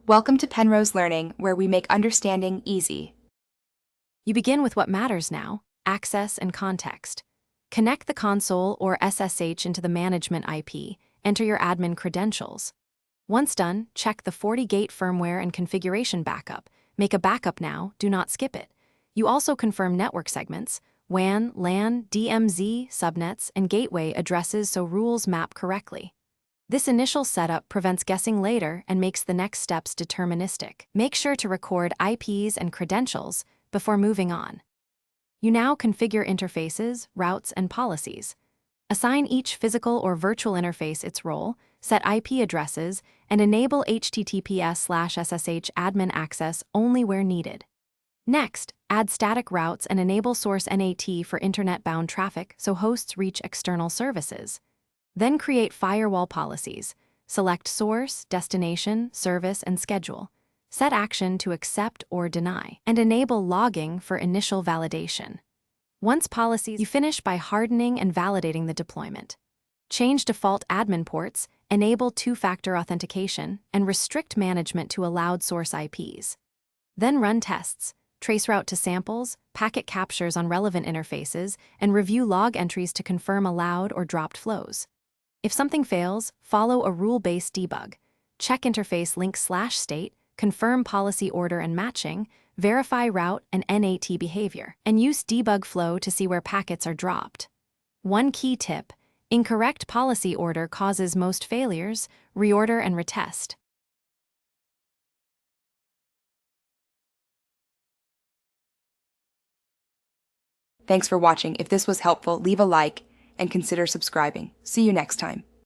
Welcome to Penrose Learning, where we make understanding easy. You begin with what matters now: access and context. Connect the console or SSH into the management IP, enter your admin credentials. Once done, check the FortiGate firmware and configuration backup. Make a backup now, do not skip it. You also confirm network segments, WAN, LAN, DMZ, subnets, and gateway addresses so rules map correctly. This initial setup prevents guessing later and makes the next steps deterministic. Make sure to record IPs and credentials before moving on. You now configure interfaces, routes, and policies. Assign each physical or virtual interface its role, set IP addresses, and enable HTTPS/SSH admin access only where needed. Next, add static routes and enable source NAT for internet-bound traffic so hosts reach external services. Then create firewall policies. Select source, destination, service, and schedule. Set action to accept or deny, and enable logging for initial validation. Once policies, you finish by hardening and validating the deployment. Change default admin ports, enable two-factor authentication, and restrict management to allowed source IPs. Then run tests. Traceroute to samples, packet captures on relevant interfaces, and review log entries to confirm allowed or dropped flows. If something fails, follow a rule-based debug. Check interface link/state, confirm policy order and matching, verify route and NAT behavior, and use debug flow to see where packets are dropped. One key tip: incorrect policy order causes most failures. Reorder and retest. Thanks for watching. If this was helpful, leave a like and consider subscribing. See you next time.